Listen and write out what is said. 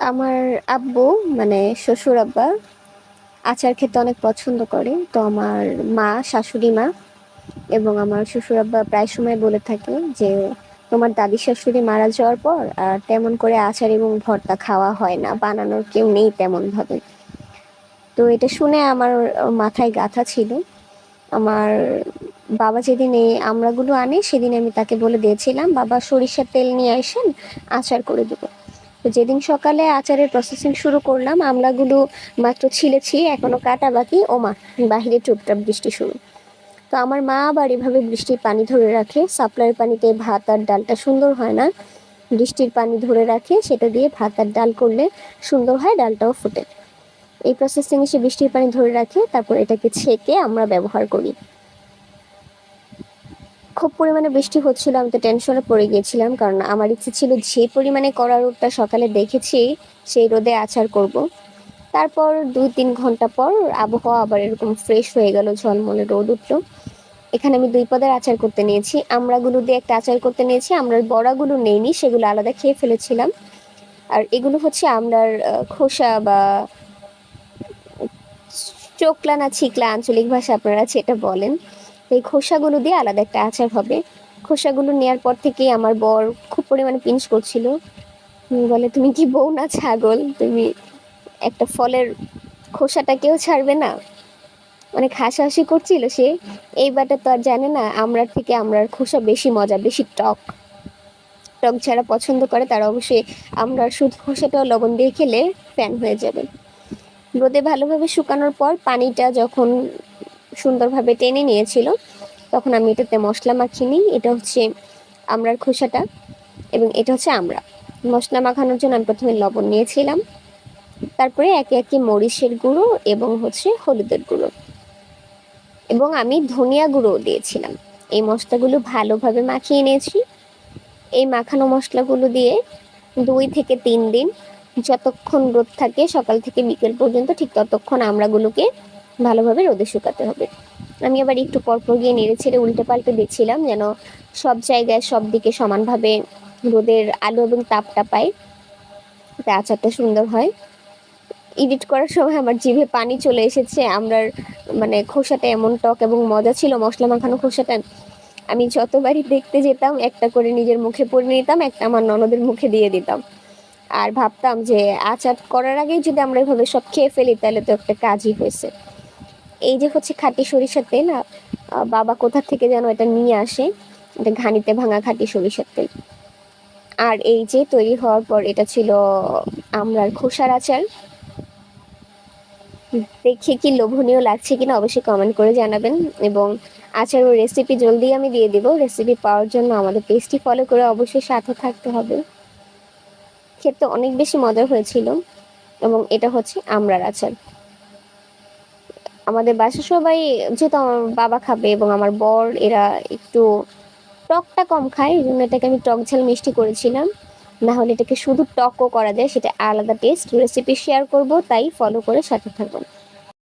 আমার আব্বু মানে শ্বশুর আব্বা আচার খেতে অনেক পছন্দ করে। তো আমার মা, শাশুড়ি মা এবং আমার শ্বশুর আব্বা প্রায় সময় বলে থাকে যে তোমার দাদি শাশুড়ি মারা যাওয়ার পর আর তেমন করে আচার এবং ভর্তা খাওয়া হয় না, বানানোর কেউ নেই তেমন ভাবে। তো এটা শুনে আমার মাথায় গাঁথা ছিল। আমার বাবা যেদিন এই আমড়াগুলো আনে সেদিন আমি তাকে বলে দিয়েছিলাম, বাবা সরিষার তেল নিয়ে আসেন, আচার করে দেবো। তো যেদিন সকালে আচারের প্রসেসিং শুরু করলাম, আমড়াগুলো মাত্র ছিলেছি, এখনো কাটা বাকি। ও মা, বাহিরে টুপটাপ বৃষ্টি শুরু। তো আমার মা আবার এভাবে বৃষ্টির পানি ধরে রাখে, সাপ্লাইয়ের পানিতে ভাত আর ডালটা সুন্দর হয় না, বৃষ্টির পানি ধরে রাখে, সেটা দিয়ে ভাত আর ডাল করলে সুন্দর হয়, ডালটাও ফোটে। এই প্রসেসিং এসে বৃষ্টির পানি ধরে রাখে, তারপর এটাকে ছেঁকে আমরা ব্যবহার করি। খুব পরিমাণে বৃষ্টি হচ্ছিল, আমি তো টেনশনে পড়ে গিয়েছিলাম, কারণ আমার ইচ্ছে ছিল যে পরিমাণে কড়া রোদটা সকালে দেখেছি সেই রোদে আচার করব। তারপর 2-3 ঘন্টা পর আবহাওয়া আবার এরকম ফ্রেশ হয়ে গেল, ঝলমলে রোদ উঠলো। এখানে আমি 2 পদের আচার করতে নিয়েছি, আমড়াগুলো দিয়ে একটা আচার করতে নিয়েছি, আমড়ার বড়াগুলো নেইনি, সেগুলো আলাদা খেয়ে ফেলেছিলাম। আর এগুলো হচ্ছে আমড়ার খোসা বা চোকলা না ছিকলা আঞ্চলিক ভাষা আপনারা যেটা বলেন, এই খোসাগুলো দিয়ে আলাদা একটা আচার হবে। খোসাগুলো নেওয়ার পর থেকেই আমার বর খুব পরিমাণে পিঞ্চ করছিল, বলে তুমি কি বউ না ছাগল, তুমি একটা ফলের খোসাটাকেও ছাড়বে না। অনেক হাসাহাসি করছিল সে। এইবারটা তো আর জানে না আমড়ার থেকে আমড়ার খোসা বেশি মজা, বেশি টক। টক যারা পছন্দ করে তারা অবশ্যই আমড়ার শুধু খোসাটাও লবণ দিয়ে খেলে ফ্যান হয়ে যাবে। রোদে ভালোভাবে শুকানোর পর পানিটা যখন সুন্দরভাবে টেনে নিয়েছিল, তখন আমি এটাতে মশলা মাখিয়ে নিই। এটা হচ্ছে আমড়ার খোসাটা এবং এটা হচ্ছে আমড়া। মশলা মাখানোর জন্য আমি প্রথমে লবণ নিয়েছিলাম, তারপরে একে একে মরিচের গুঁড়ো এবং হচ্ছে হলুদের গুঁড়ো এবং আমি ধনিয়া গুঁড়ো দিয়েছিলাম। এই মশলাগুলো ভালোভাবে মাখিয়ে নিয়েছি। এই মাখানো মশলাগুলো দিয়ে 2 থেকে 3 দিন, যতক্ষণ রোদ থাকে সকাল থেকে বিকেল পর্যন্ত, ঠিক ততক্ষণ আমড়াগুলোকে ভালোভাবে রোদে শুকাতে হবে। আমি আবার একটু পরপর গিয়ে নেড়ে ছেড়ে উল্টে পাল্টে দিচ্ছিলাম, যেন সব জায়গায় সব দিকে সমানভাবে রোদের আলো এবং তাপটা পায়, যাতে আচারটা সুন্দর হয়। এডিট করার সময় আমার জিভে পানি চলে এসেছে। আমরার মানে খোসাটা এমন টক এবং মজা ছিল, মশলা মাখানো খোসাটা। আমি যতবারই দেখতে যেতাম একটা করে নিজের মুখে পরে নিতাম, একটা আমার ননদের মুখে দিয়ে দিতাম। আর ভাবতাম যে আচার করার আগেই যদি আমরা এভাবে সব খেয়ে ফেলি তাহলে তো একটা কাজই হয়েছে। এই যে হচ্ছে খাঁটি সরিষার তেল, বাবা কোথা থেকে যেন এটা নিয়ে আসে, এটা ঘানিতে ভাঙা খাঁটি সরিষার তেল। আর এই যে তৈরি হওয়ার পর এটা ছিল আমরার খোসার আচার। দেখে কি লোভনীয় লাগছে কিনা অবশ্যই কমেন্ট করে জানাবেন। এবং আচারের রেসিপি জলদি আমি দিয়ে দিব, রেসিপি পাওয়ার জন্য আমাদের পেজটি ফলো করে অবশ্যই সাথে থাকতে হবে। খেতে অনেক বেশি মজার হয়েছিল। এবং এটা হচ্ছে আমড়ার আচার। আমাদের বাসা সবাই, যেহেতু আমার বাবা খাবে এবং আমার বর, এরা একটু টকটা কম খায়, এই জন্য এটাকে আমি টক ঝাল মিষ্টি করেছিলাম। না হলে এটাকে শুধু টকও করা যায়, সেটা আলাদা টেস্ট। রেসিপি শেয়ার করব, তাই ফলো করে সাথে থাকবেন।